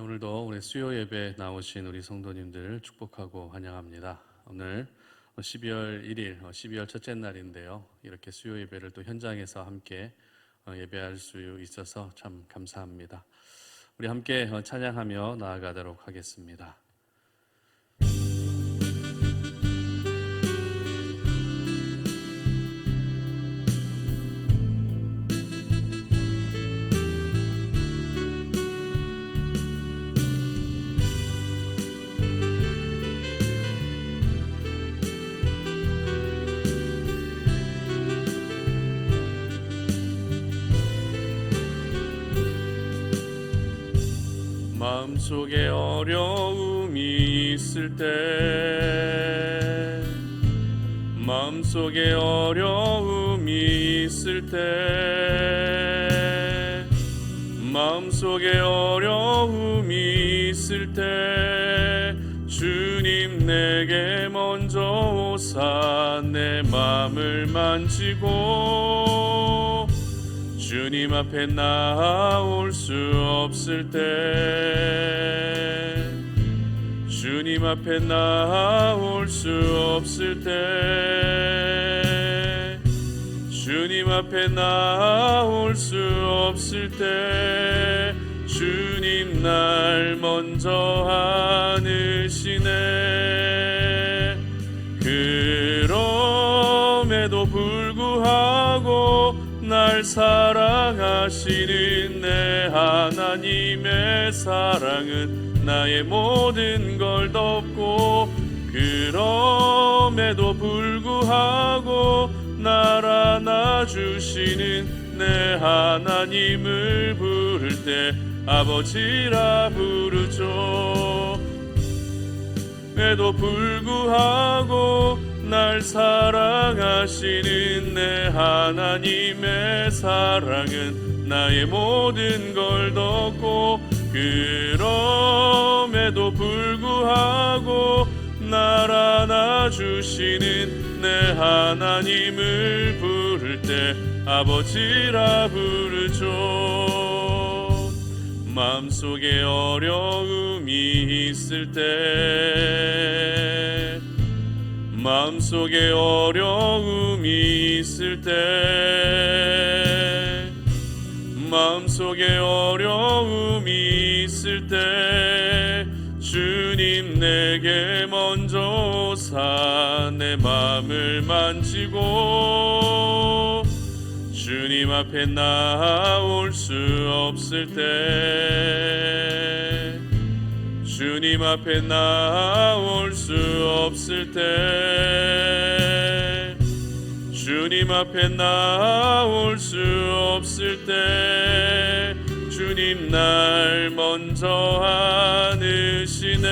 오늘도 우리 수요 예배 나오신 우리 성도님들 축복하고 환영합니다. 오늘 12월 1일, 12월 첫째 날인데요. 이렇게 수요 예배를 또 현장에서 함께 예배할 수 있어서 참 감사합니다. 우리 함께 찬양하며 나아가도록 하겠습니다. 마음속에 어려움이 있을 때, 마음속에 어려움이 있을 때, 마음속에 어려움이 있을 때 주님 내게 먼저 오사 내 마음을 만지고 주님 앞에 나아올 수 없을 때, 주님 앞에 나아올 수 없을 때, 주님 앞에 나아올 수 없을 때 주님 날 먼저 안으시네. 그럼에도 불구하고 날 사랑하시는 내 하나님의 사랑은 나의 모든 걸 덮고, 그럼에도 불구하고 날 안아주시는 내 하나님을 부를 때 아버지라 부르죠. 에도 불구하고 날 사랑하시는 내 하나님의 사랑은 나의 모든 걸 덮고, 그럼에도 불구하고 날 안아주시는 내 하나님을 부를 때 아버지라 부르죠. 마음속에 어려움이 있을 때, 마음속에 어려움이 있을 때, 마음속에 어려움이 있을 때 주님 내게 먼저 오사 내 마음을 만지고 주님 앞에 나아올 수 없을 때, 주님 앞에 나아올 수 없을 때, 주님 앞에 나아올 수 없을 때 주님 날 먼저 안으시네.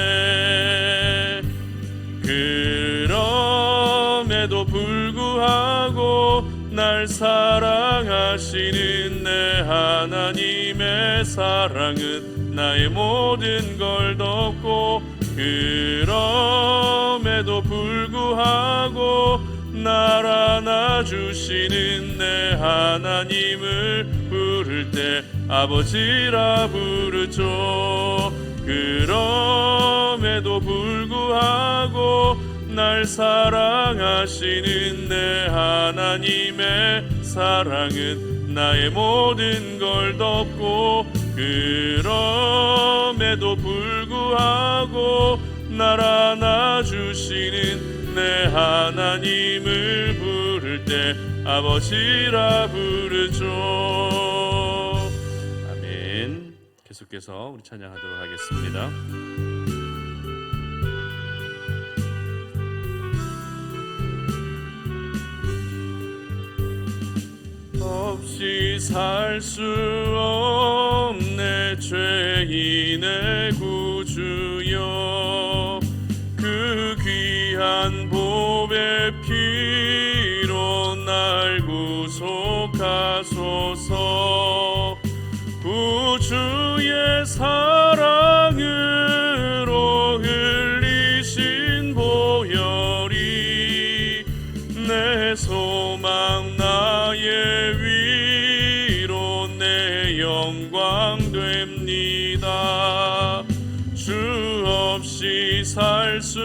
그럼에도 불구하고 날 사랑하시는 내 하나님의 사랑은 나의 모든 걸 덮고, 그럼에도 불구하고 날 안아주시는 내 하나님을 부를 때 아버지라 부르죠. 그럼에도 불구하고 날 사랑하시는 내 하나님의 사랑은 나의 모든 걸 덮고, 그럼에도 불구하고 날 안아주시는 내 하나님을 부를 때 아버지라 부르죠. 아멘. 계속해서 우리 찬양하도록 하겠습니다. 없이 살 수 없네 죄인의 구주여, 그 귀한 보배 피로 날 구속하소서. 구주의 사랑으로 흘리신 보혈이 내 소망 나의 위로 내 영광 됩니다. 살 수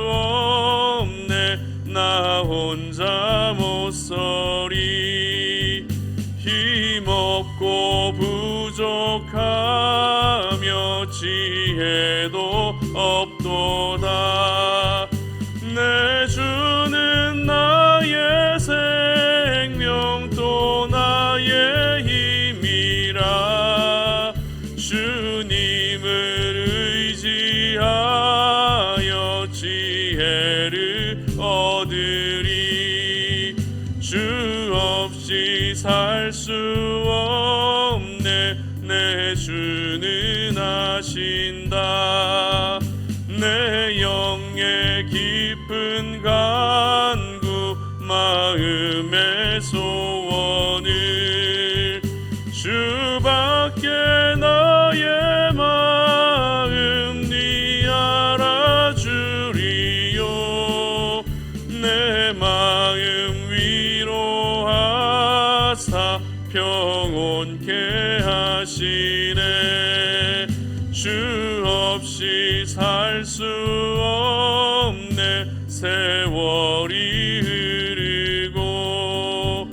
없네. 나 혼자 못 서리. 힘없고 부족하며 지혜도 없도다. 내 주는 나의 생명 또 나의 힘이라. 주님을 의지하여 지혜를 얻으리. 주 없이 살 수 없네. 내 주는 아신다. 내 영의 깊은 간구 마음의 소원을 주밖에 나의 마음 네 알아주리요. 내 마음 위로하사 평온케 하시네. 주 없이 살 수 없네. 세월이 흐르고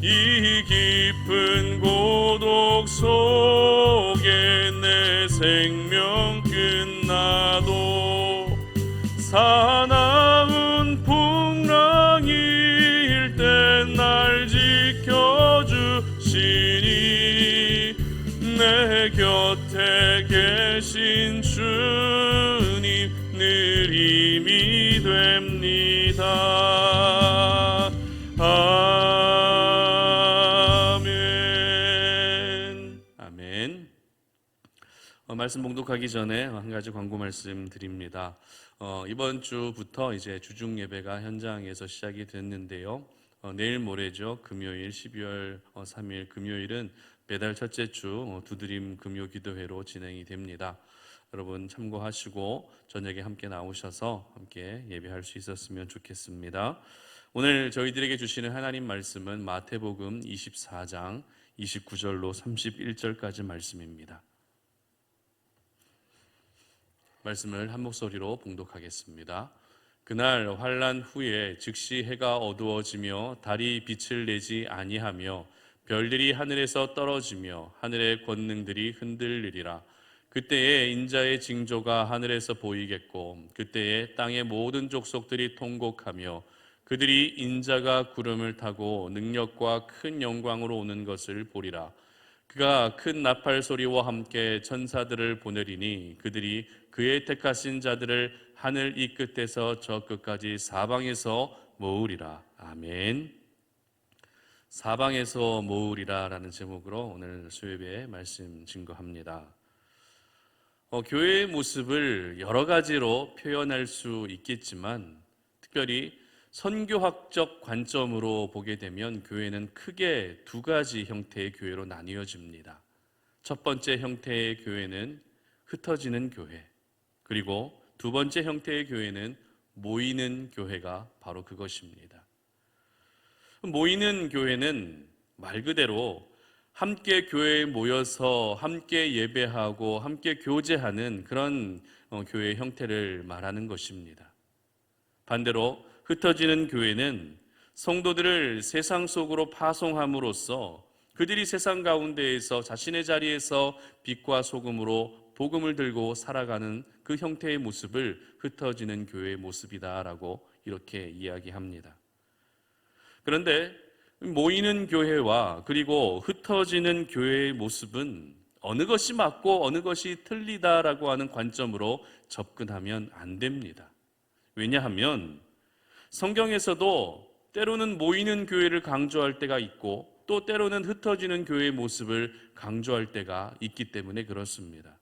이 깊은 고독 속에 내 생명 끝나도 사나운 풍랑일 때 날 지켜주시니 내 곁에 계신 주님 늘 힘이 됩니다. 아멘. 아멘. 말씀 봉독하기 전에 한 가지 광고 말씀 드립니다. 이번 주부터 이제 주중 예배가 현장에서 시작이 됐는데요. 내일 모레죠. 금요일 12월 3일 금요일은 매달 첫째 주 두드림 금요 기도회로 진행이 됩니다. 여러분 참고하시고 저녁에 함께 나오셔서 함께 예배할 수 있었으면 좋겠습니다. 오늘 저희들에게 주시는 하나님 말씀은 마태복음 24장 29절로 31절까지 말씀입니다. 말씀을 한 목소리로 봉독하겠습니다. 그날 환난 후에 즉시 해가 어두워지며 달이 빛을 내지 아니하며 별들이 하늘에서 떨어지며 하늘의 권능들이 흔들리리라. 그때에 인자의 징조가 하늘에서 보이겠고 그때에 땅의 모든 족속들이 통곡하며 그들이 인자가 구름을 타고 능력과 큰 영광으로 오는 것을 보리라. 그가 큰 나팔 소리와 함께 천사들을 보내리니 그들이 그의 택하신 자들을 하늘 이 끝에서 저 끝까지 사방에서 모으리라. 아멘. 사방에서 모으리라 라는 제목으로 오늘 수요예배 말씀 증거합니다. 교회의 모습을 여러 가지로 표현할 수 있겠지만 특별히 선교학적 관점으로 보게 되면 교회는 크게 두 가지 형태의 교회로 나뉘어집니다. 첫 번째 형태의 교회는 흩어지는 교회, 그리고 두 번째 형태의 교회는 모이는 교회가 바로 그것입니다. 모이는 교회는 말 그대로 함께 교회에 모여서 함께 예배하고 함께 교제하는 그런 교회 형태를 말하는 것입니다. 반대로 흩어지는 교회는 성도들을 세상 속으로 파송함으로써 그들이 세상 가운데에서 자신의 자리에서 빛과 소금으로 복음을 들고 살아가는 그 형태의 모습을 흩어지는 교회의 모습이다라고 이렇게 이야기합니다. 그런데 모이는 교회와 그리고 흩어지는 교회의 모습은 어느 것이 맞고 어느 것이 틀리다라고 하는 관점으로 접근하면 안 됩니다. 왜냐하면 성경에서도 때로는 모이는 교회를 강조할 때가 있고 또 때로는 흩어지는 교회의 모습을 강조할 때가 있기 때문에 그렇습니다.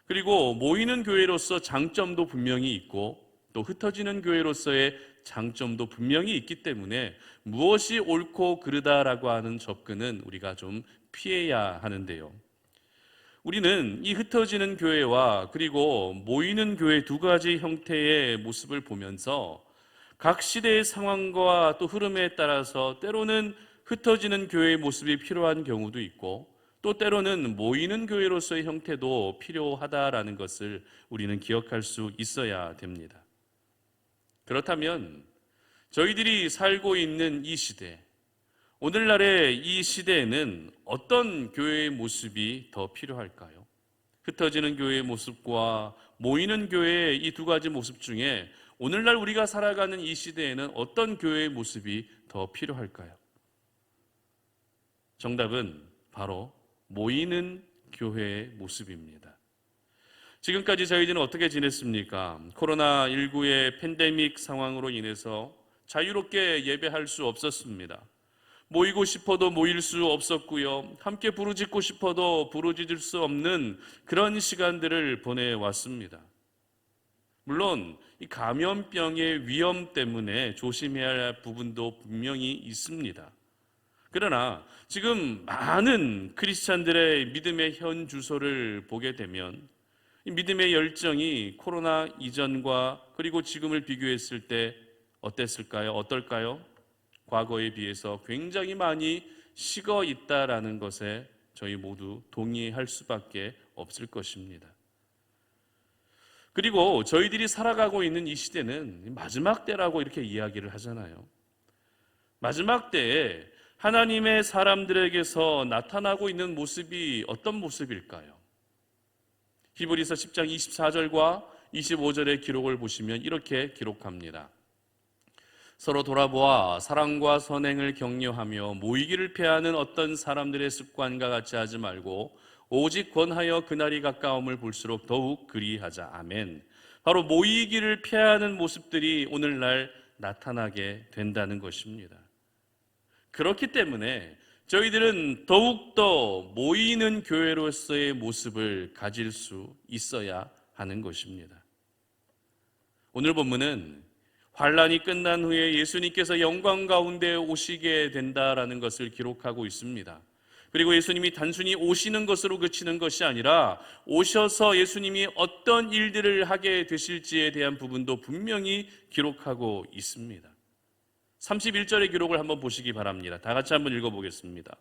그리고 모이는 교회로서 장점도 분명히 있고 또 흩어지는 교회로서의 장점도 분명히 있기 때문에 무엇이 옳고 그르다라고 하는 접근은 우리가 좀 피해야 하는데요. 우리는 이 흩어지는 교회와 그리고 모이는 교회 두 가지 형태의 모습을 보면서 각 시대의 상황과 또 흐름에 따라서 때로는 흩어지는 교회의 모습이 필요한 경우도 있고 또 때로는 모이는 교회로서의 형태도 필요하다라는 것을 우리는 기억할 수 있어야 됩니다. 그렇다면 저희들이 살고 있는 이 시대, 오늘날의 이 시대에는 어떤 교회의 모습이 더 필요할까요? 흩어지는 교회의 모습과 모이는 교회의 이 두 가지 모습 중에 오늘날 우리가 살아가는 이 시대에는 어떤 교회의 모습이 더 필요할까요? 정답은 바로 모이는 교회의 모습입니다. 지금까지 저희들은 어떻게 지냈습니까? 코로나19의 팬데믹 상황으로 인해서 자유롭게 예배할 수 없었습니다. 모이고 싶어도 모일 수 없었고요. 함께 부르짖고 싶어도 부르짖을 수 없는 그런 시간들을 보내왔습니다. 물론 이 감염병의 위험 때문에 조심해야 할 부분도 분명히 있습니다. 그러나 지금 많은 크리스찬들의 믿음의 현 주소를 보게 되면 이 믿음의 열정이 코로나 이전과 그리고 지금을 비교했을 때 어땠을까요? 어떨까요? 과거에 비해서 굉장히 많이 식어 있다라는 것에 저희 모두 동의할 수밖에 없을 것입니다. 그리고 저희들이 살아가고 있는 이 시대는 마지막 때라고 이렇게 이야기를 하잖아요. 마지막 때에 하나님의 사람들에게서 나타나고 있는 모습이 어떤 모습일까요? 히브리서 10장 24절과 25절의 기록을 보시면 이렇게 기록합니다. 서로 돌아보아 사랑과 선행을 격려하며 모이기를 피하는 어떤 사람들의 습관과 같이 하지 말고 오직 권하여 그날이 가까움을 볼수록 더욱 그리하자. 아멘. 바로 모이기를 피하는 모습들이 오늘날 나타나게 된다는 것입니다. 그렇기 때문에 저희들은 더욱더 모이는 교회로서의 모습을 가질 수 있어야 하는 것입니다. 오늘 본문은 환란이 끝난 후에 예수님께서 영광 가운데 오시게 된다라는 것을 기록하고 있습니다. 그리고 예수님이 단순히 오시는 것으로 그치는 것이 아니라 오셔서 예수님이 어떤 일들을 하게 되실지에 대한 부분도 분명히 기록하고 있습니다. 31절의 기록을 한번 보시기 바랍니다. 다 같이 한번 읽어보겠습니다.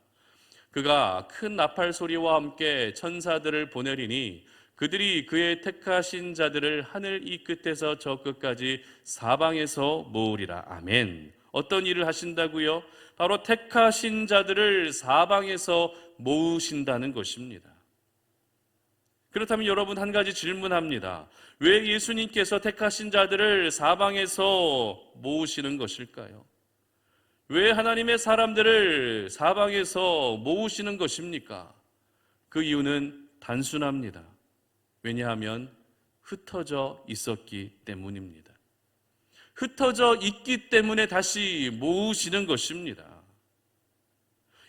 그가 큰 나팔 소리와 함께 천사들을 보내리니 그들이 그의 택하신 자들을 하늘 이 끝에서 저 끝까지 사방에서 모으리라. 아멘. 어떤 일을 하신다고요? 바로 택하신 자들을 사방에서 모으신다는 것입니다. 그렇다면 여러분 한 가지 질문합니다. 왜 예수님께서 택하신 자들을 사방에서 모으시는 것일까요? 왜 하나님의 사람들을 사방에서 모으시는 것입니까? 그 이유는 단순합니다. 왜냐하면 흩어져 있었기 때문입니다. 흩어져 있기 때문에 다시 모으시는 것입니다.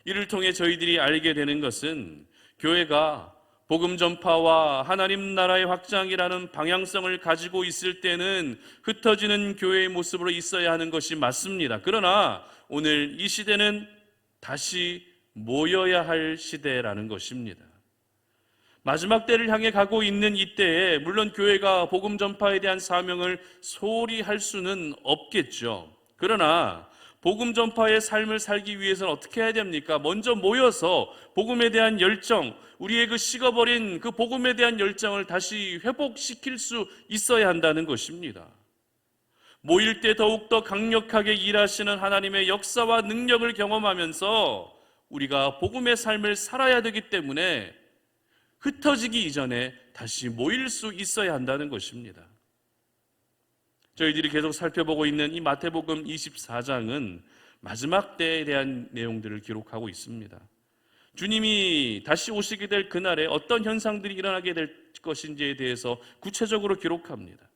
이를 통해 저희들이 알게 되는 것은 교회가 복음 전파와 하나님 나라의 확장이라는 방향성을 가지고 있을 때는 흩어지는 교회의 모습으로 있어야 하는 것이 맞습니다. 그러나 오늘 이 시대는 다시 모여야 할 시대라는 것입니다. 마지막 때를 향해 가고 있는 이때에 물론 교회가 복음 전파에 대한 사명을 소홀히 할 수는 없겠죠. 그러나 복음 전파의 삶을 살기 위해서는 어떻게 해야 됩니까? 먼저 모여서 복음에 대한 열정, 우리의 그 식어버린 그 복음에 대한 열정을 다시 회복시킬 수 있어야 한다는 것입니다. 모일 때 더욱더 강력하게 일하시는 하나님의 역사와 능력을 경험하면서 우리가 복음의 삶을 살아야 되기 때문에 흩어지기 이전에 다시 모일 수 있어야 한다는 것입니다. 저희들이 계속 살펴보고 있는 이 마태복음 24장은 마지막 때에 대한 내용들을 기록하고 있습니다. 주님이 다시 오시게 될 그날에 어떤 현상들이 일어나게 될 것인지에 대해서 구체적으로 기록합니다.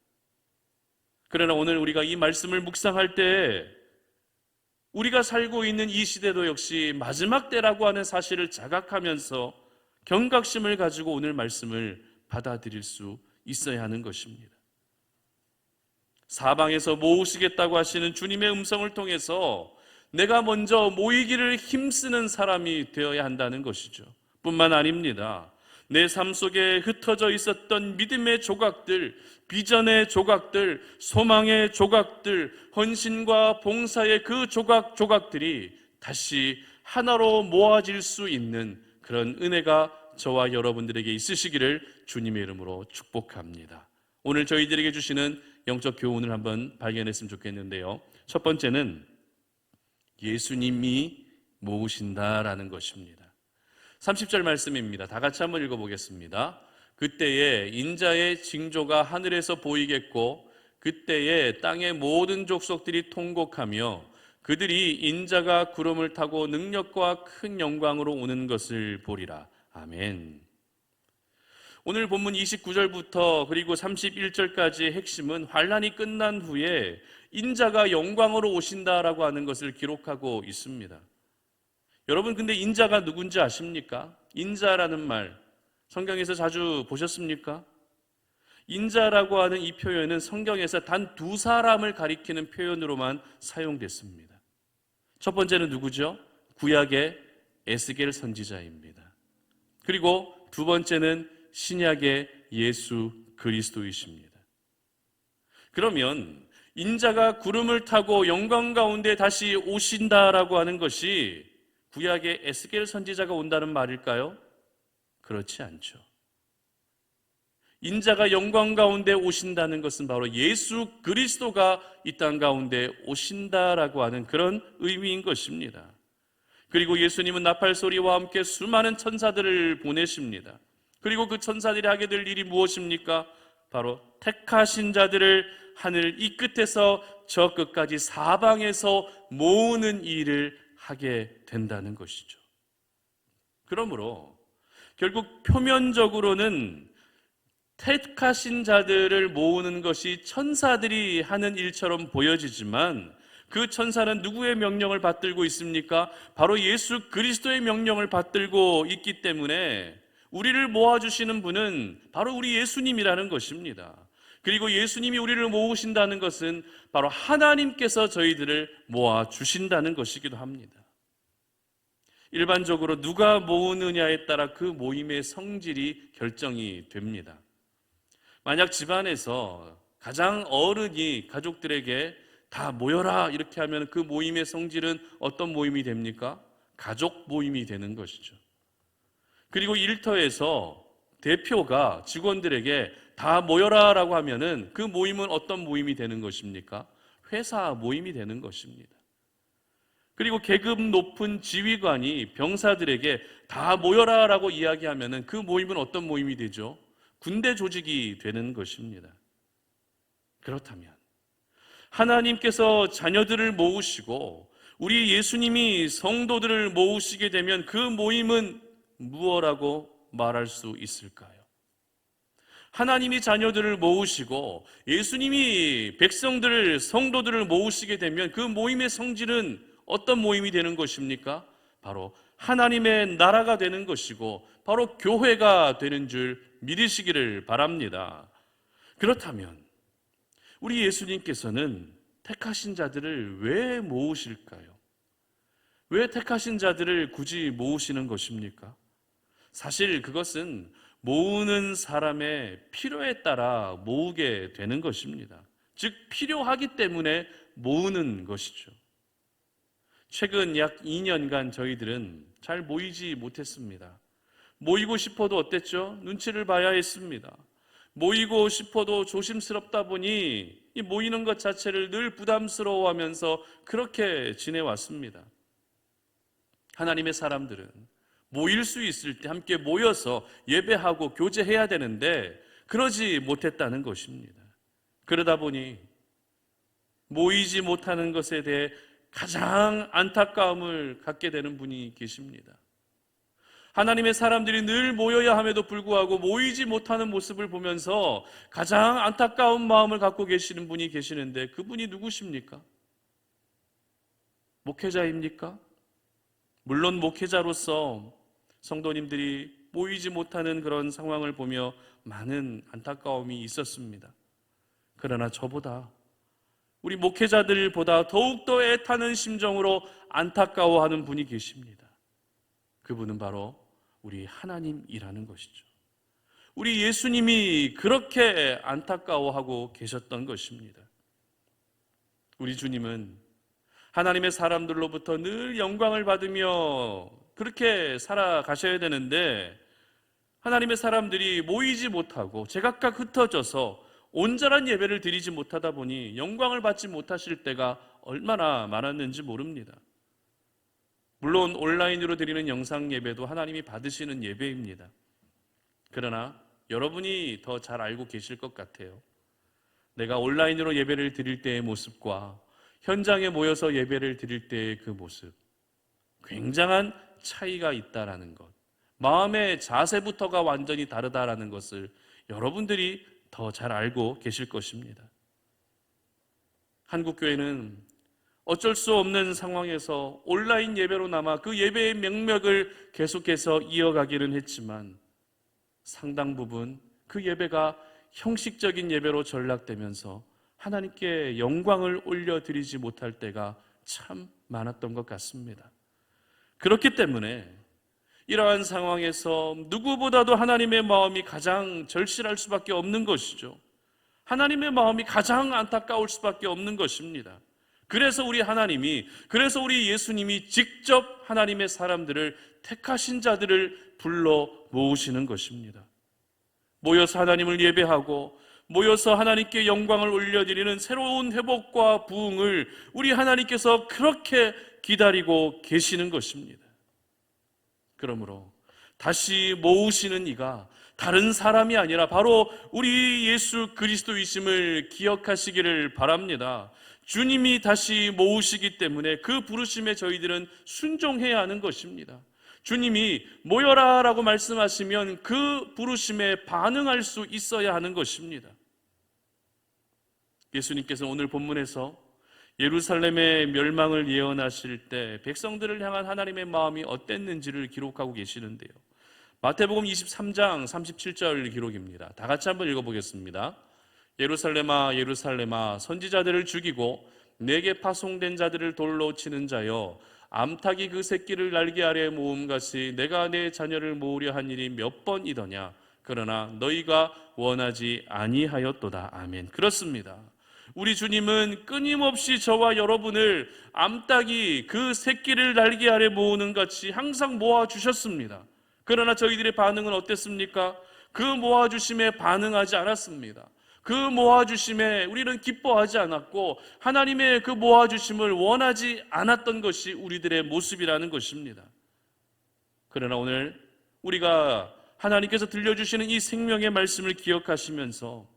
그러나 오늘 우리가 이 말씀을 묵상할 때 우리가 살고 있는 이 시대도 역시 마지막 때라고 하는 사실을 자각하면서 경각심을 가지고 오늘 말씀을 받아들일 수 있어야 하는 것입니다. 사방에서 모으시겠다고 하시는 주님의 음성을 통해서 내가 먼저 모이기를 힘쓰는 사람이 되어야 한다는 것이죠. 뿐만 아닙니다. 내 삶 속에 흩어져 있었던 믿음의 조각들, 비전의 조각들, 소망의 조각들, 헌신과 봉사의 그 조각들이 다시 하나로 모아질 수 있는 그런 은혜가 저와 여러분들에게 있으시기를 주님의 이름으로 축복합니다. 오늘 저희들에게 주시는 영적 교훈을 한번 발견했으면 좋겠는데요. 첫 번째는 예수님이 모으신다라는 것입니다. 30절 말씀입니다. 다 같이 한번 읽어보겠습니다. 그때에 인자의 징조가 하늘에서 보이겠고 그때에 땅의 모든 족속들이 통곡하며 그들이 인자가 구름을 타고 능력과 큰 영광으로 오는 것을 보리라. 아멘. 오늘 본문 29절부터 그리고 31절까지의 핵심은 환란이 끝난 후에 인자가 영광으로 오신다라고 하는 것을 기록하고 있습니다. 여러분, 근데 인자가 누군지 아십니까? 인자라는 말 성경에서 자주 보셨습니까? 인자라고 하는 이 표현은 성경에서 단 두 사람을 가리키는 표현으로만 사용됐습니다. 첫 번째는 누구죠? 구약의 에스겔 선지자입니다. 그리고 두 번째는 신약의 예수 그리스도이십니다. 그러면 인자가 구름을 타고 영광 가운데 다시 오신다라고 하는 것이 구약의 에스겔 선지자가 온다는 말일까요? 그렇지 않죠. 인자가 영광 가운데 오신다는 것은 바로 예수 그리스도가 이 땅 가운데 오신다라고 하는 그런 의미인 것입니다. 그리고 예수님은 나팔 소리와 함께 수많은 천사들을 보내십니다. 그리고 그 천사들이 하게 될 일이 무엇입니까? 바로 택하신 자들을 하늘 이 끝에서 저 끝까지 사방에서 모으는 일을 하게 된다는 것이죠. 그러므로 결국 표면적으로는 택하신 자들을 모으는 것이 천사들이 하는 일처럼 보여지지만 그 천사는 누구의 명령을 받들고 있습니까? 바로 예수 그리스도의 명령을 받들고 있기 때문에 우리를 모아주시는 분은 바로 우리 예수님이라는 것입니다. 그리고 예수님이 우리를 모으신다는 것은 바로 하나님께서 저희들을 모아주신다는 것이기도 합니다. 일반적으로 누가 모으느냐에 따라 그 모임의 성질이 결정이 됩니다. 만약 집안에서 가장 어른이 가족들에게 다 모여라 이렇게 하면 그 모임의 성질은 어떤 모임이 됩니까? 가족 모임이 되는 것이죠. 그리고 일터에서 대표가 직원들에게 다 모여라라고 하면은 그 모임은 어떤 모임이 되는 것입니까? 회사 모임이 되는 것입니다. 그리고 계급 높은 지휘관이 병사들에게 다 모여라라고 이야기하면은 그 모임은 어떤 모임이 되죠? 군대 조직이 되는 것입니다. 그렇다면 하나님께서 자녀들을 모으시고 우리 예수님이 성도들을 모으시게 되면 그 모임은 무엇이라고 말할 수 있을까요? 하나님이 자녀들을 모으시고 예수님이 백성들을 성도들을 모으시게 되면 그 모임의 성질은 어떤 모임이 되는 것입니까? 바로 하나님의 나라가 되는 것이고 바로 교회가 되는 줄 믿으시기를 바랍니다. 그렇다면 우리 예수님께서는 택하신 자들을 왜 모으실까요? 왜 택하신 자들을 굳이 모으시는 것입니까? 사실 그것은 모으는 사람의 필요에 따라 모으게 되는 것입니다. 즉 필요하기 때문에 모으는 것이죠. 최근 약 2년간 저희들은 잘 모이지 못했습니다. 모이고 싶어도 어땠죠? 눈치를 봐야 했습니다. 모이고 싶어도 조심스럽다 보니 이 모이는 것 자체를 늘 부담스러워하면서 그렇게 지내왔습니다. 하나님의 사람들은 모일 수 있을 때 함께 모여서 예배하고 교제해야 되는데 그러지 못했다는 것입니다. 그러다 보니 모이지 못하는 것에 대해 가장 안타까움을 갖게 되는 분이 계십니다. 하나님의 사람들이 늘 모여야 함에도 불구하고 모이지 못하는 모습을 보면서 가장 안타까운 마음을 갖고 계시는 분이 계시는데 그분이 누구십니까? 목회자입니까? 물론 목회자로서 성도님들이 모이지 못하는 그런 상황을 보며 많은 안타까움이 있었습니다. 그러나 저보다 우리 목회자들보다 더욱더 애타는 심정으로 안타까워하는 분이 계십니다. 그분은 바로 우리 하나님이라는 것이죠. 우리 예수님이 그렇게 안타까워하고 계셨던 것입니다. 우리 주님은 하나님의 사람들로부터 늘 영광을 받으며 그렇게 살아가셔야 되는데 하나님의 사람들이 모이지 못하고 제각각 흩어져서 온전한 예배를 드리지 못하다 보니 영광을 받지 못하실 때가 얼마나 많았는지 모릅니다. 물론 온라인으로 드리는 영상 예배도 하나님이 받으시는 예배입니다. 그러나 여러분이 더 잘 알고 계실 것 같아요. 내가 온라인으로 예배를 드릴 때의 모습과 현장에 모여서 예배를 드릴 때의 그 모습, 굉장한 차이가 있다라는 것, 마음의 자세부터가 완전히 다르다라는 것을 여러분들이 더 잘 알고 계실 것입니다. 한국교회는 어쩔 수 없는 상황에서 온라인 예배로나마 그 예배의 명맥을 계속해서 이어가기는 했지만 상당 부분 그 예배가 형식적인 예배로 전락되면서 하나님께 영광을 올려드리지 못할 때가 참 많았던 것 같습니다. 그렇기 때문에 이러한 상황에서 누구보다도 하나님의 마음이 가장 절실할 수밖에 없는 것이죠. 하나님의 마음이 가장 안타까울 수밖에 없는 것입니다. 그래서 우리 예수님이 직접 하나님의 사람들을 택하신 자들을 불러 모으시는 것입니다. 모여서 하나님을 예배하고 모여서 하나님께 영광을 올려드리는 새로운 회복과 부흥을 우리 하나님께서 그렇게 기다리고 계시는 것입니다. 그러므로 다시 모으시는 이가 다른 사람이 아니라 바로 우리 예수 그리스도이심을 기억하시기를 바랍니다. 주님이 다시 모으시기 때문에 그 부르심에 저희들은 순종해야 하는 것입니다. 주님이 모여라 라고 말씀하시면 그 부르심에 반응할 수 있어야 하는 것입니다. 예수님께서 오늘 본문에서 예루살렘의 멸망을 예언하실 때 백성들을 향한 하나님의 마음이 어땠는지를 기록하고 계시는데요. 마태복음 23장 37절 기록입니다. 다 같이 한번 읽어보겠습니다. 예루살렘아 예루살렘아 선지자들을 죽이고 내게 파송된 자들을 돌로 치는 자여 암탉이 그 새끼를 날개 아래 모음같이 내가 내 자녀를 모으려 한 일이 몇 번이더냐. 그러나 너희가 원하지 아니하였도다. 아멘. 그렇습니다. 우리 주님은 끊임없이 저와 여러분을 암탉이 그 새끼를 날개 아래 모으는 같이 항상 모아주셨습니다. 그러나 저희들의 반응은 어땠습니까? 그 모아주심에 반응하지 않았습니다. 그 모아주심에 우리는 기뻐하지 않았고 하나님의 그 모아주심을 원하지 않았던 것이 우리들의 모습이라는 것입니다. 그러나 오늘 우리가 하나님께서 들려주시는 이 생명의 말씀을 기억하시면서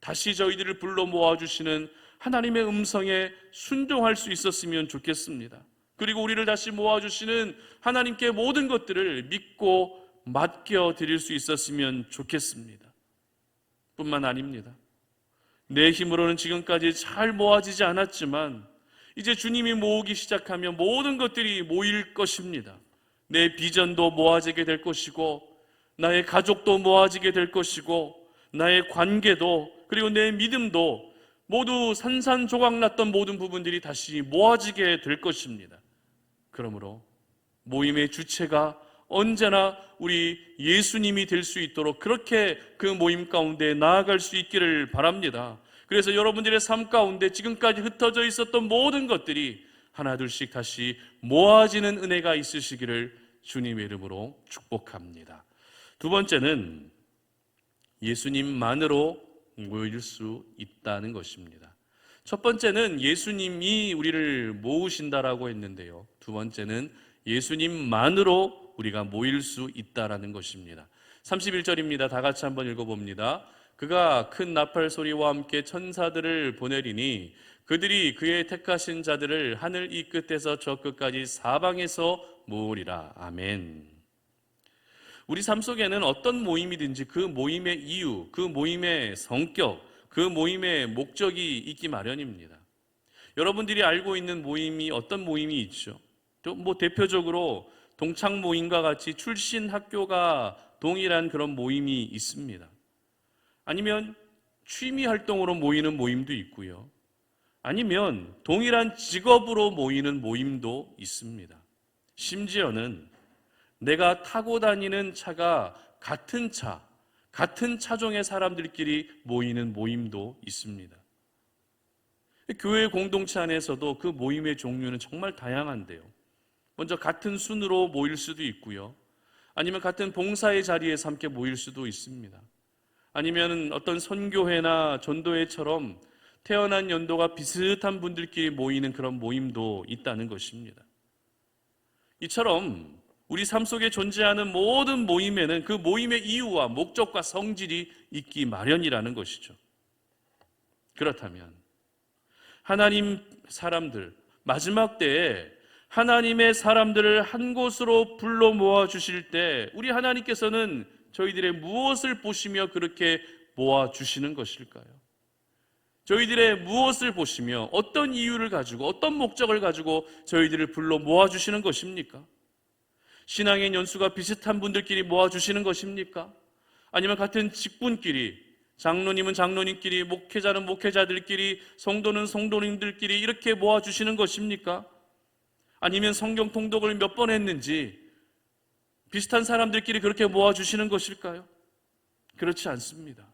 다시 저희들을 불러 모아주시는 하나님의 음성에 순종할 수 있었으면 좋겠습니다. 그리고 우리를 다시 모아주시는 하나님께 모든 것들을 믿고 맡겨드릴 수 있었으면 좋겠습니다. 뿐만 아닙니다. 내 힘으로는 지금까지 잘 모아지지 않았지만 이제 주님이 모으기 시작하면 모든 것들이 모일 것입니다. 내 비전도 모아지게 될 것이고 나의 가족도 모아지게 될 것이고 나의 관계도 그리고 내 믿음도 모두 산산조각났던 모든 부분들이 다시 모아지게 될 것입니다. 그러므로 모임의 주체가 언제나 우리 예수님이 될 수 있도록 그렇게 그 모임 가운데 나아갈 수 있기를 바랍니다. 그래서 여러분들의 삶 가운데 지금까지 흩어져 있었던 모든 것들이 하나둘씩 다시 모아지는 은혜가 있으시기를 주님의 이름으로 축복합니다. 두 번째는 예수님만으로 모일 수 있다는 것입니다. 첫 번째는 예수님이 우리를 모으신다라고 했는데요. 두 번째는 예수님만으로 우리가 모일 수 있다라는 것입니다. 31절입니다. 다 같이 한번 읽어봅니다. 그가 큰 나팔 소리와 함께 천사들을 보내리니 그들이 그의 택하신 자들을 하늘 이 끝에서 저 끝까지 사방에서 모으리라. 아멘. 우리 삶 속에는 어떤 모임이든지 그 모임의 이유, 그 모임의 성격, 그 모임의 목적이 있기 마련입니다. 여러분들이 알고 있는 모임이 어떤 모임이 있죠? 대표적으로 동창 모임과 같이 출신 학교가 동일한 그런 모임이 있습니다. 아니면 취미 활동으로 모이는 모임도 있고요. 아니면 동일한 직업으로 모이는 모임도 있습니다. 심지어는 내가 타고 다니는 차가 같은 차종의 사람들끼리 모이는 모임도 있습니다. 교회 공동체 안에서도 그 모임의 종류는 정말 다양한데요. 먼저 같은 순으로 모일 수도 있고요. 아니면 같은 봉사의 자리에서 함께 모일 수도 있습니다. 아니면 어떤 선교회나 전도회처럼 태어난 연도가 비슷한 분들끼리 모이는 그런 모임도 있다는 것입니다. 이처럼 우리 삶 속에 존재하는 모든 모임에는 그 모임의 이유와 목적과 성질이 있기 마련이라는 것이죠. 그렇다면 하나님 사람들, 마지막 때에 하나님의 사람들을 한 곳으로 불러 모아 주실 때 우리 하나님께서는 저희들의 무엇을 보시며 그렇게 모아 주시는 것일까요? 저희들의 무엇을 보시며 어떤 이유를 가지고 어떤 목적을 가지고 저희들을 불러 모아 주시는 것입니까? 신앙의 연수가 비슷한 분들끼리 모아 주시는 것입니까? 아니면 같은 직분끼리, 장로님은 장로님끼리, 목회자는 목회자들끼리, 성도는 성도님들끼리 이렇게 모아 주시는 것입니까? 아니면 성경 통독을 몇 번 했는지 비슷한 사람들끼리 그렇게 모아주시는 것일까요? 그렇지 않습니다.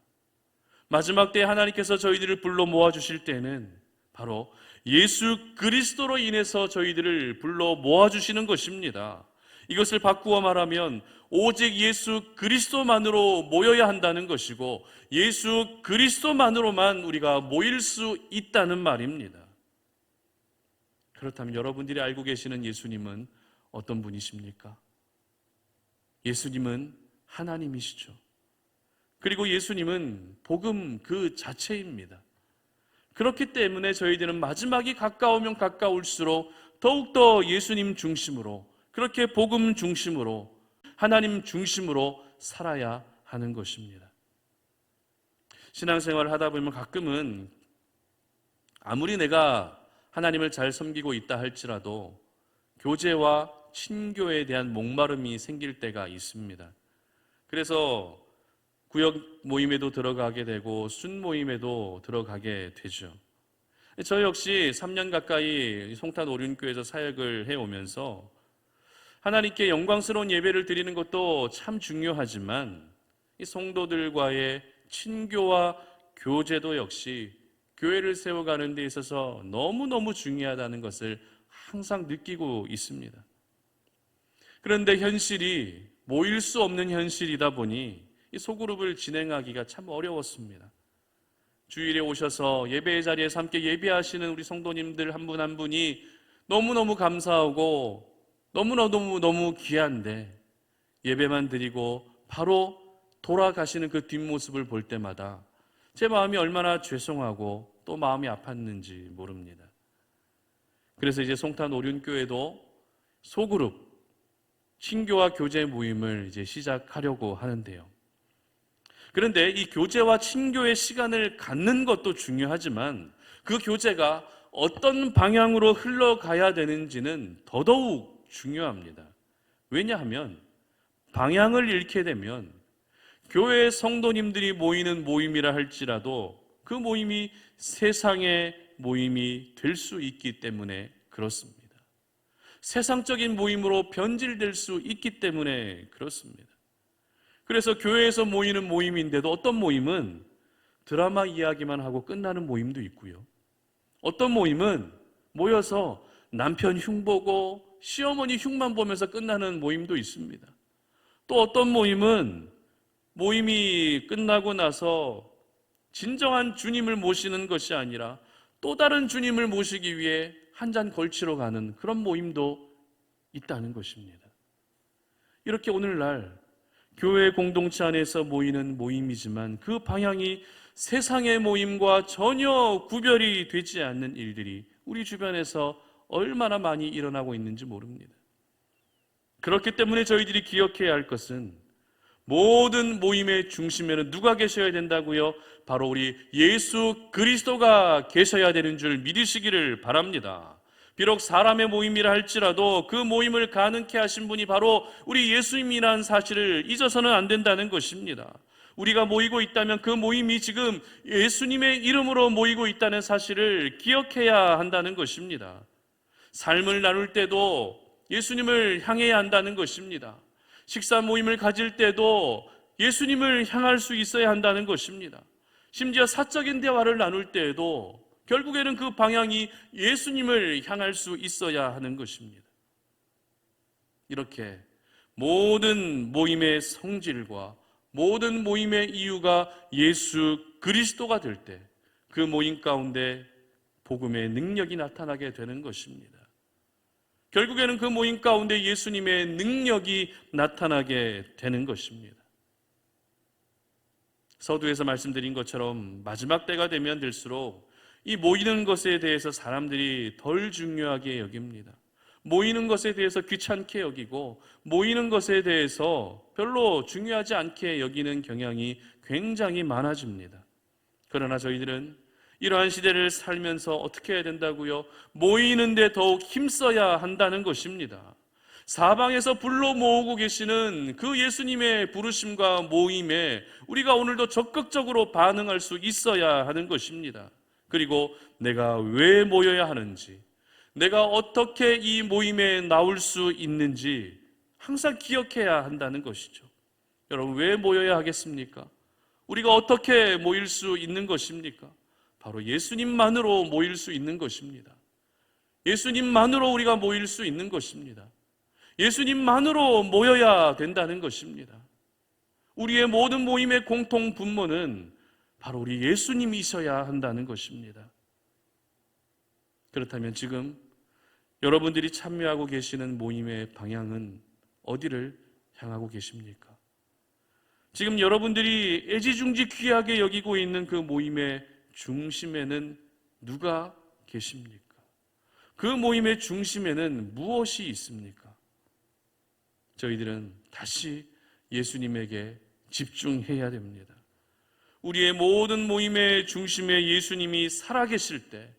마지막 때에 하나님께서 저희들을 불러 모아주실 때는 바로 예수 그리스도로 인해서 저희들을 불러 모아주시는 것입니다. 이것을 바꾸어 말하면 오직 예수 그리스도만으로 모여야 한다는 것이고 예수 그리스도만으로만 우리가 모일 수 있다는 말입니다. 그렇다면 여러분들이 알고 계시는 예수님은 어떤 분이십니까? 예수님은 하나님이시죠. 그리고 예수님은 복음 그 자체입니다. 그렇기 때문에 저희들은 마지막이 가까우면 가까울수록 더욱더 예수님 중심으로, 그렇게 복음 중심으로, 하나님 중심으로 살아야 하는 것입니다. 신앙생활을 하다 보면 가끔은 아무리 내가 하나님을 잘 섬기고 있다 할지라도 교제와 친교에 대한 목마름이 생길 때가 있습니다. 그래서 구역 모임에도 들어가게 되고 순 모임에도 들어가게 되죠. 저 역시 3년 가까이 송탄 오륜교회에서 사역을 해오면서 하나님께 영광스러운 예배를 드리는 것도 참 중요하지만 이 성도들과의 친교와 교제도 역시 교회를 세워가는 데 있어서 너무너무 중요하다는 것을 항상 느끼고 있습니다. 그런데 현실이 모일 수 없는 현실이다 보니 이 소그룹을 진행하기가 참 어려웠습니다. 주일에 오셔서 예배의 자리에서 함께 예배하시는 우리 성도님들 한 분 한 분이 너무너무 감사하고 너무 귀한데 예배만 드리고 바로 돌아가시는 그 뒷모습을 볼 때마다 제 마음이 얼마나 죄송하고 또 마음이 아팠는지 모릅니다. 그래서 이제 송탄 오륜교회도 소그룹 친교와 교제 모임을 이제 시작하려고 하는데요. 그런데 이 교제와 친교의 시간을 갖는 것도 중요하지만 그 교제가 어떤 방향으로 흘러가야 되는지는 더더욱 중요합니다. 왜냐하면 방향을 잃게 되면 교회 성도님들이 모이는 모임이라 할지라도 그 모임이 세상의 모임이 될 수 있기 때문에 그렇습니다. 세상적인 모임으로 변질될 수 있기 때문에 그렇습니다. 그래서 교회에서 모이는 모임인데도 어떤 모임은 드라마 이야기만 하고 끝나는 모임도 있고요. 어떤 모임은 모여서 남편 흉 보고 시어머니 흉만 보면서 끝나는 모임도 있습니다. 또 어떤 모임은 모임이 끝나고 나서 진정한 주님을 모시는 것이 아니라 또 다른 주님을 모시기 위해 한 잔 걸치러 가는 그런 모임도 있다는 것입니다. 이렇게 오늘날 교회 공동체 안에서 모이는 모임이지만 그 방향이 세상의 모임과 전혀 구별이 되지 않는 일들이 우리 주변에서 얼마나 많이 일어나고 있는지 모릅니다. 그렇기 때문에 저희들이 기억해야 할 것은 모든 모임의 중심에는 누가 계셔야 된다고요? 바로 우리 예수 그리스도가 계셔야 되는 줄 믿으시기를 바랍니다. 비록 사람의 모임이라 할지라도 그 모임을 가능케 하신 분이 바로 우리 예수님이라는 사실을 잊어서는 안 된다는 것입니다. 우리가 모이고 있다면 그 모임이 지금 예수님의 이름으로 모이고 있다는 사실을 기억해야 한다는 것입니다. 삶을 나눌 때도 예수님을 향해야 한다는 것입니다. 식사 모임을 가질 때도 예수님을 향할 수 있어야 한다는 것입니다. 심지어 사적인 대화를 나눌 때에도 결국에는 그 방향이 예수님을 향할 수 있어야 하는 것입니다. 이렇게 모든 모임의 성질과 모든 모임의 이유가 예수 그리스도가 될 때 그 모임 가운데 복음의 능력이 나타나게 되는 것입니다. 결국에는 그 모임 가운데 예수님의 능력이 나타나게 되는 것입니다. 서두에서 말씀드린 것처럼 마지막 때가 되면 될수록 이 모이는 것에 대해서 사람들이 덜 중요하게 여깁니다. 모이는 것에 대해서 귀찮게 여기고 모이는 것에 대해서 별로 중요하지 않게 여기는 경향이 굉장히 많아집니다. 그러나 저희들은 이러한 시대를 살면서 어떻게 해야 된다고요? 모이는데 더욱 힘써야 한다는 것입니다. 사방에서 불러 모으고 계시는 그 예수님의 부르심과 모임에 우리가 오늘도 적극적으로 반응할 수 있어야 하는 것입니다. 그리고 내가 왜 모여야 하는지, 내가 어떻게 이 모임에 나올 수 있는지 항상 기억해야 한다는 것이죠. 여러분, 왜 모여야 하겠습니까? 우리가 어떻게 모일 수 있는 것입니까? 바로 예수님만으로 모일 수 있는 것입니다. 예수님만으로 우리가 모일 수 있는 것입니다. 예수님만으로 모여야 된다는 것입니다. 우리의 모든 모임의 공통 분모는 바로 우리 예수님이셔야 한다는 것입니다. 그렇다면 지금 여러분들이 참여하고 계시는 모임의 방향은 어디를 향하고 계십니까? 지금 여러분들이 애지중지 귀하게 여기고 있는 그 모임의 중심에는 누가 계십니까? 그 모임의 중심에는 무엇이 있습니까? 저희들은 다시 예수님에게 집중해야 됩니다. 우리의 모든 모임의 중심에 예수님이 살아계실 때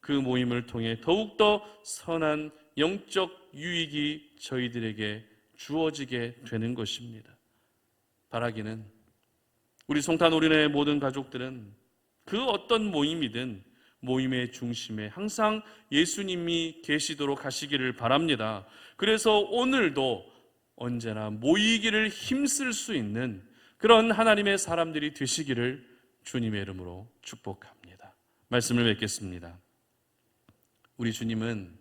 그 모임을 통해 더욱더 선한 영적 유익이 저희들에게 주어지게 되는 것입니다. 바라기는 우리 송탄 오륜의 모든 가족들은 그 어떤 모임이든 모임의 중심에 항상 예수님이 계시도록 하시기를 바랍니다. 그래서 오늘도 언제나 모이기를 힘쓸 수 있는 그런 하나님의 사람들이 되시기를 주님의 이름으로 축복합니다. 말씀을 맺겠습니다. 우리 주님은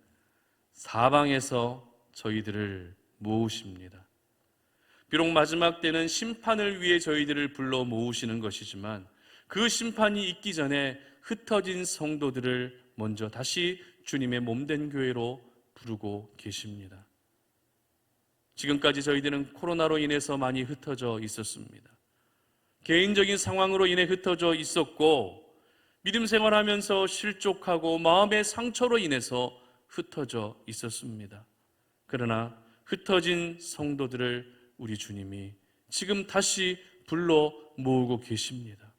사방에서 저희들을 모으십니다. 비록 마지막 때는 심판을 위해 저희들을 불러 모으시는 것이지만 그 심판이 있기 전에 흩어진 성도들을 먼저 다시 주님의 몸된 교회로 부르고 계십니다. 지금까지 저희들은 코로나로 인해서 많이 흩어져 있었습니다. 개인적인 상황으로 인해 흩어져 있었고 믿음 생활하면서 실족하고 마음의 상처로 인해서 흩어져 있었습니다. 그러나 흩어진 성도들을 우리 주님이 지금 다시 불러 모으고 계십니다.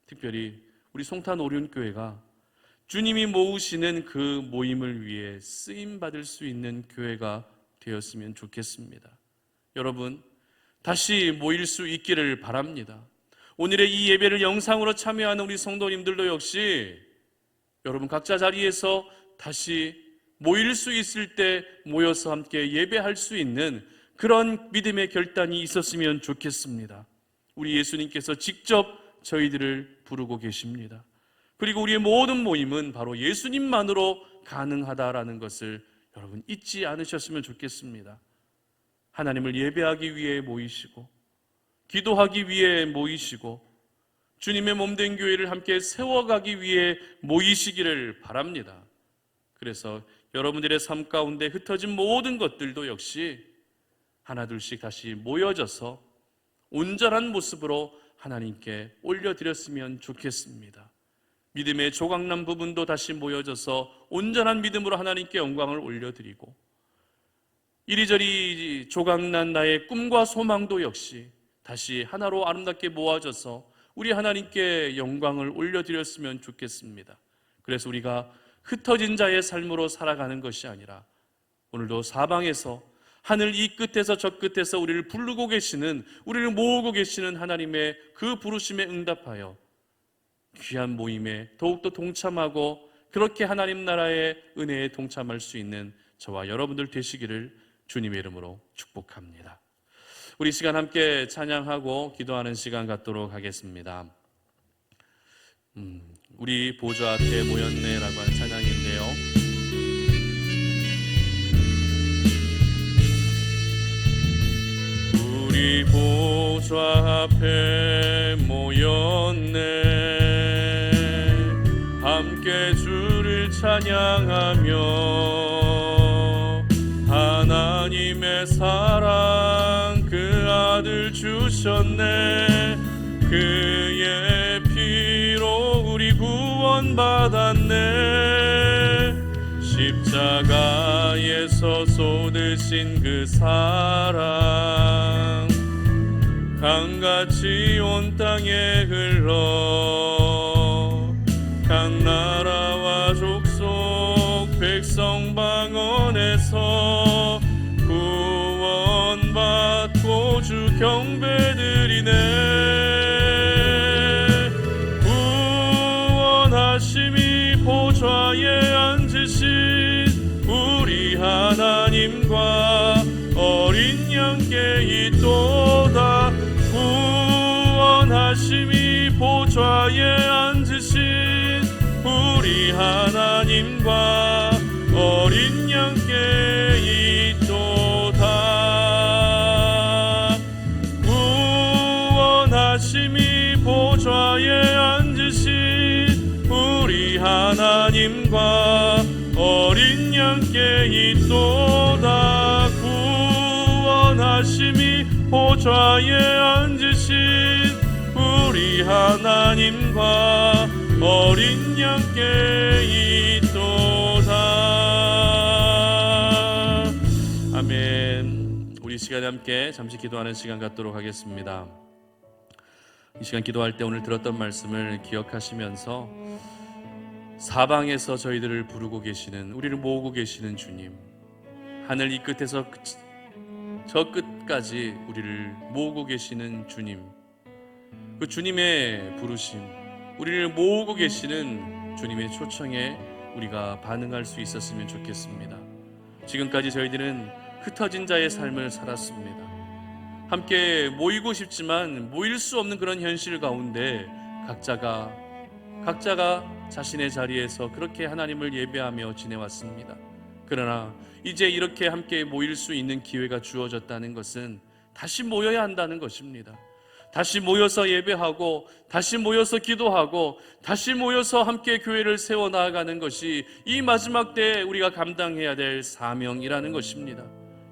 특별히 우리 송탄 오륜교회가 주님이 모으시는 그 모임을 위해 쓰임받을 수 있는 교회가 되었으면 좋겠습니다. 여러분, 다시 모일 수 있기를 바랍니다. 오늘의 이 예배를 영상으로 참여하는 우리 성도님들도 역시 여러분 각자 자리에서 다시 모일 수 있을 때 모여서 함께 예배할 수 있는 그런 믿음의 결단이 있었으면 좋겠습니다. 우리 예수님께서 직접 저희들을 부르고 계십니다. 그리고 우리의 모든 모임은 바로 예수님만으로 가능하다라는 것을 여러분 잊지 않으셨으면 좋겠습니다. 하나님을 예배하기 위해 모이시고 기도하기 위해 모이시고 주님의 몸된 교회를 함께 세워가기 위해 모이시기를 바랍니다. 그래서 여러분들의 삶 가운데 흩어진 모든 것들도 역시 하나둘씩 다시 모여져서 온전한 모습으로 하나님께 올려드렸으면 좋겠습니다. 믿음의 조각난 부분도 다시 모여져서 온전한 믿음으로 하나님께 영광을 올려드리고 이리저리 조각난 나의 꿈과 소망도 역시 다시 하나로 아름답게 모아져서 우리 하나님께 영광을 올려드렸으면 좋겠습니다. 그래서 우리가 흩어진 자의 삶으로 살아가는 것이 아니라 오늘도 사방에서 하늘 이 끝에서 저 끝에서 우리를 부르고 계시는, 우리를 모으고 계시는 하나님의 그 부르심에 응답하여 귀한 모임에 더욱더 동참하고 그렇게 하나님 나라의 은혜에 동참할 수 있는 저와 여러분들 되시기를 주님의 이름으로 축복합니다. 우리 시간 함께 찬양하고 기도하는 시간 갖도록 하겠습니다. 우리 보좌 앞에 모였네라고 하는 찬양인데요. 보좌 앞에 모였네. 함께 주를 찬양하며 하나님의 사랑 그 아들 주셨네. 그의 피로 우리 구원받았네. 십자가에서 쏟으신 그 사랑 강같이 온 땅에 흘러 각 나라와 족속 백성 방언에서 구원받고 주 경배드리네. 구원하심이 보좌에 앉으신 우리 하나님과 어린 양께 있도다. 구원하심이 보좌에 앉으신 우리 하나님과 어린 양께 있도다. 구원하심이 보좌에 앉으신 우리 하나님과 어린 양께 있도다. 구원하심이 보좌에 앉으신 우리 하나님과 어린 양께 있도다. 아멘. 우리 시간에 함께 잠시 기도하는 시간 갖도록 하겠습니다. 이 시간 기도할 때 오늘 들었던 말씀을 기억하시면서 사방에서 저희들을 부르고 계시는, 우리를 모으고 계시는 주님, 하늘 이 끝에서 저 끝까지 우리를 모으고 계시는 주님, 그 주님의 부르심, 우리를 모으고 계시는 주님의 초청에 우리가 반응할 수 있었으면 좋겠습니다. 지금까지 저희들은 흩어진 자의 삶을 살았습니다. 함께 모이고 싶지만 모일 수 없는 그런 현실 가운데 각자가 자신의 자리에서 그렇게 하나님을 예배하며 지내왔습니다. 그러나 이제 이렇게 함께 모일 수 있는 기회가 주어졌다는 것은 다시 모여야 한다는 것입니다. 다시 모여서 예배하고, 다시 모여서 기도하고, 다시 모여서 함께 교회를 세워나가는 것이 이 마지막 때에 우리가 감당해야 될 사명이라는 것입니다.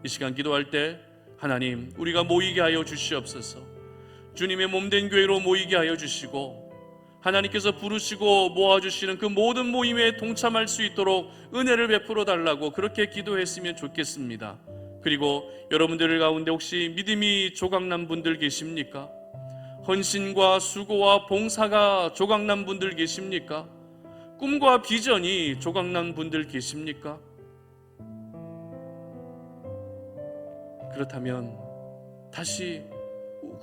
이 시간 기도할 때 하나님, 우리가 모이게 하여 주시옵소서. 주님의 몸된 교회로 모이게 하여 주시고, 하나님께서 부르시고 모아주시는 그 모든 모임에 동참할 수 있도록 은혜를 베풀어 달라고 그렇게 기도했으면 좋겠습니다. 그리고 여러분들 가운데 혹시 믿음이 조각난 분들 계십니까? 헌신과 수고와 봉사가 조각난 분들 계십니까? 꿈과 비전이 조각난 분들 계십니까? 그렇다면 다시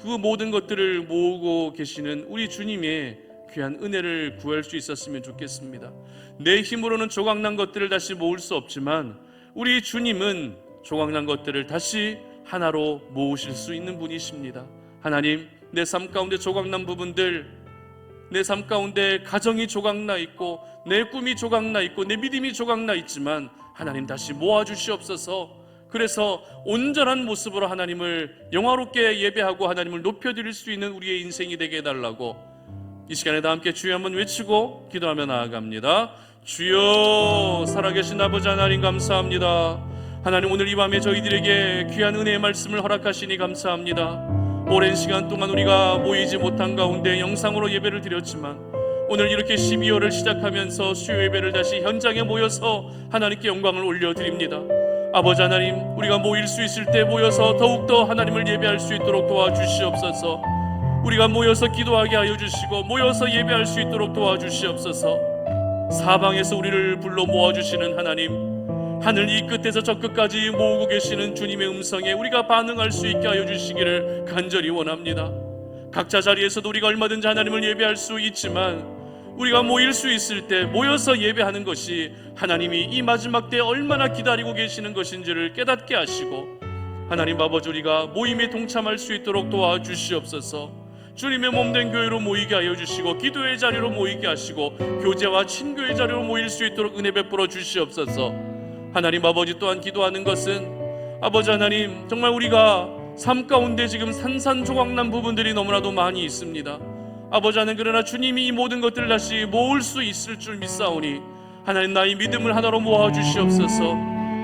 그 모든 것들을 모으고 계시는 우리 주님의 귀한 은혜를 구할 수 있었으면 좋겠습니다. 내 힘으로는 조각난 것들을 다시 모을 수 없지만 우리 주님은 조각난 것들을 다시 하나로 모으실 수 있는 분이십니다. 하나님, 내 삶 가운데 조각난 부분들, 내 삶 가운데 가정이 조각나 있고, 내 꿈이 조각나 있고, 내 믿음이 조각나 있지만 하나님 다시 모아주시옵소서. 그래서 온전한 모습으로 하나님을 영화롭게 예배하고 하나님을 높여드릴 수 있는 우리의 인생이 되게 해달라고 이 시간에 다 함께 주여 한번 외치고 기도하며 나아갑니다. 주여, 살아계신 아버지 하나님 감사합니다. 하나님, 오늘 이 밤에 저희들에게 귀한 은혜의 말씀을 허락하시니 감사합니다. 오랜 시간 동안 우리가 모이지 못한 가운데 영상으로 예배를 드렸지만 오늘 이렇게 12월을 시작하면서 수요 예배를 다시 현장에 모여서 하나님께 영광을 올려드립니다. 아버지 하나님, 우리가 모일 수 있을 때 모여서 더욱더 하나님을 예배할 수 있도록 도와주시옵소서. 우리가 모여서 기도하게 하여 주시고 모여서 예배할 수 있도록 도와주시옵소서. 사방에서 우리를 불러 모아주시는 하나님, 하늘 이 끝에서 저 끝까지 모으고 계시는 주님의 음성에 우리가 반응할 수 있게 하여 주시기를 간절히 원합니다. 각자 자리에서도 우리가 얼마든지 하나님을 예배할 수 있지만 우리가 모일 수 있을 때 모여서 예배하는 것이 하나님이 이 마지막 때에 얼마나 기다리고 계시는 것인지를 깨닫게 하시고 하나님 아버지, 우리가 모임에 동참할 수 있도록 도와주시옵소서. 주님의 몸된 교회로 모이게 하여 주시고 기도의 자리로 모이게 하시고 교제와 친교의 자리로 모일 수 있도록 은혜 베풀어 주시옵소서. 하나님 아버지, 또한 기도하는 것은 아버지 하나님, 정말 우리가 삶 가운데 지금 산산조각난 부분들이 너무나도 많이 있습니다. 아버지 하나님, 그러나 주님이 이 모든 것들을 다시 모을 수 있을 줄 믿사오니 하나님, 나의 믿음을 하나로 모아주시옵소서.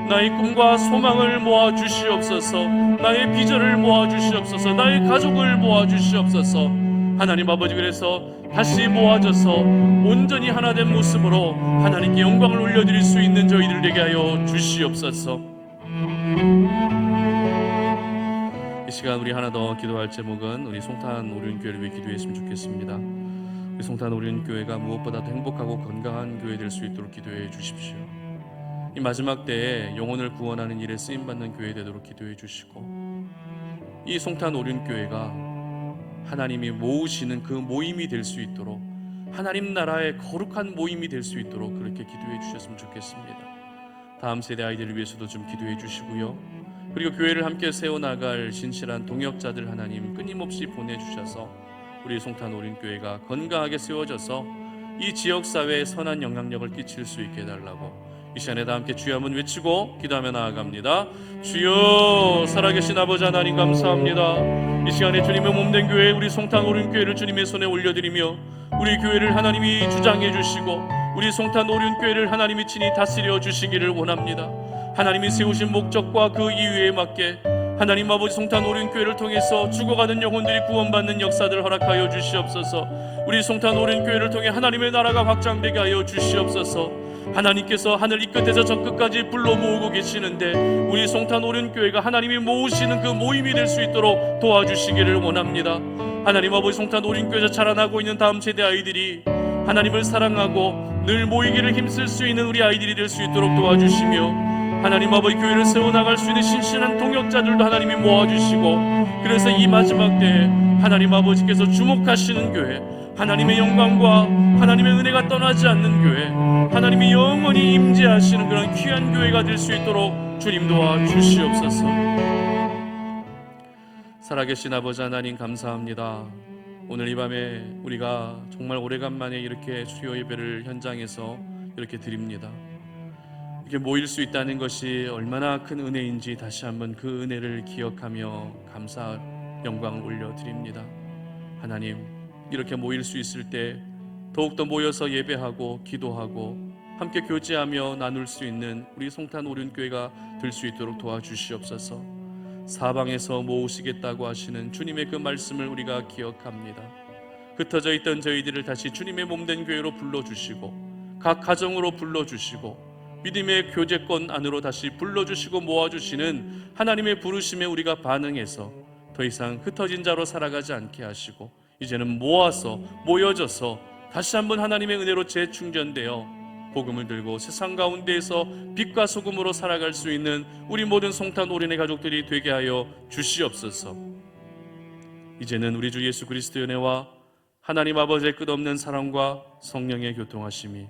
나의 꿈과 소망을 모아주시옵소서. 나의 비전을 모아주시옵소서. 나의 가족을 모아주시옵소서. 하나님 아버지, 그래서 다시 모아져서 온전히 하나된 모습으로 하나님께 영광을 올려드릴 수 있는 저희들 되게 하여 주시옵소서. 이 시간 우리 하나 더 기도할 제목은 우리 송탄 오륜교회를 위해 기도했으면 좋겠습니다. 우리 송탄 오륜교회가 무엇보다도 행복하고 건강한 교회 될 수 있도록 기도해 주십시오. 이 마지막 때에 영혼을 구원하는 일에 쓰임받는 교회 되도록 기도해 주시고, 이 송탄 오륜교회가 하나님이 모으시는 그 모임이 될 수 있도록, 하나님 나라의 거룩한 모임이 될 수 있도록 그렇게 기도해 주셨으면 좋겠습니다. 다음 세대 아이들을 위해서도 좀 기도해 주시고요, 그리고 교회를 함께 세워나갈 신실한 동역자들 하나님 끊임없이 보내주셔서 우리 송탄 오륜교회가 건강하게 세워져서 이 지역사회에 선한 영향력을 끼칠 수 있게 해달라고 이 시간에 다 함께 주여 한번 외치고 기도하며 나아갑니다. 주여, 살아계신 아버지 하나님 감사합니다. 이 시간에 주님의 몸된 교회 우리 송탄 오륜교회를 주님의 손에 올려드리며, 우리 교회를 하나님이 주장해 주시고 우리 송탄 오륜교회를 하나님이 친히 다스려 주시기를 원합니다. 하나님이 세우신 목적과 그 이유에 맞게 하나님 아버지 송탄 오륜교회를 통해서 죽어가는 영혼들이 구원받는 역사들을 허락하여 주시옵소서. 우리 송탄 오륜교회를 통해 하나님의 나라가 확장되게 하여 주시옵소서. 하나님께서 하늘 이 끝에서 저 끝까지 불러 모으고 계시는데 우리 송탄 오륜교회가 하나님이 모으시는 그 모임이 될 수 있도록 도와주시기를 원합니다. 하나님 아버지, 송탄 오륜교회에서 자라나고 있는 다음 세대 아이들이 하나님을 사랑하고 늘 모이기를 힘쓸 수 있는 우리 아이들이 될 수 있도록 도와주시며, 하나님 아버지 교회를 세워나갈 수 있는 신실한 동역자들도 하나님이 모아주시고, 그래서 이 마지막 때에 하나님 아버지께서 주목하시는 교회, 하나님의 영광과 하나님의 은혜가 떠나지 않는 교회, 하나님이 영원히 임재하시는 그런 귀한 교회가 될 수 있도록 주님 도와주시옵소서. 살아계신 아버지 하나님 감사합니다. 오늘 이 밤에 우리가 정말 오래간만에 이렇게 수요 예배를 현장에서 이렇게 드립니다. 이렇게 모일 수 있다는 것이 얼마나 큰 은혜인지 다시 한번 그 은혜를 기억하며 감사 영광을 올려드립니다. 하나님, 이렇게 모일 수 있을 때 더욱더 모여서 예배하고 기도하고 함께 교제하며 나눌 수 있는 우리 송탄 오륜교회가 될 수 있도록 도와주시옵소서. 사방에서 모으시겠다고 하시는 주님의 그 말씀을 우리가 기억합니다. 흩어져 있던 저희들을 다시 주님의 몸된 교회로 불러주시고 각 가정으로 불러주시고 믿음의 교제권 안으로 다시 불러주시고 모아주시는 하나님의 부르심에 우리가 반응해서 더 이상 흩어진 자로 살아가지 않게 하시고 이제는 모아서 모여져서 다시 한번 하나님의 은혜로 재충전되어 복음을 들고 세상 가운데에서 빛과 소금으로 살아갈 수 있는 우리 모든 송탄 오륜의 가족들이 되게 하여 주시옵소서. 이제는 우리 주 예수 그리스도의 은혜와 하나님 아버지의 끝없는 사랑과 성령의 교통하심이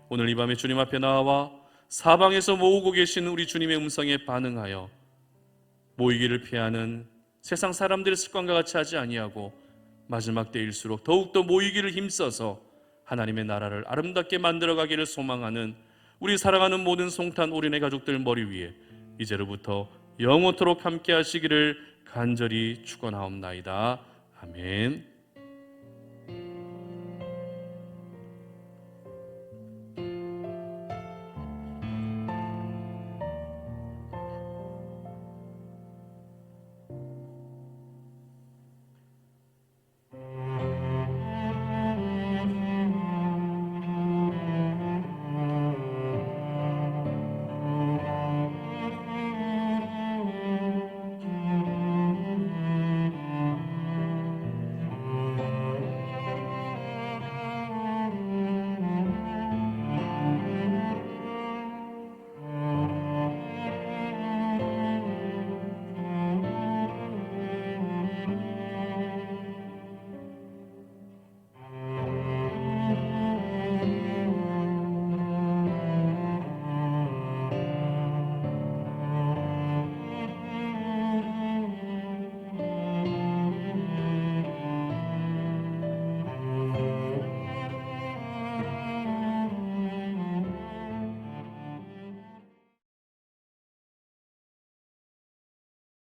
오늘 이 밤에 주님 앞에 나와 사방에서 모으고 계신 우리 주님의 음성에 반응하여 모이기를 피하는 세상 사람들의 습관과 같이 하지 아니하고 마지막 때일수록 더욱더 모이기를 힘써서 하나님의 나라를 아름답게 만들어가기를 소망하는 우리 사랑하는 모든 송탄 오륜의 가족들 머리 위에 이제로부터 영원토록 함께 하시기를 간절히 축원하옵나이다. 아멘.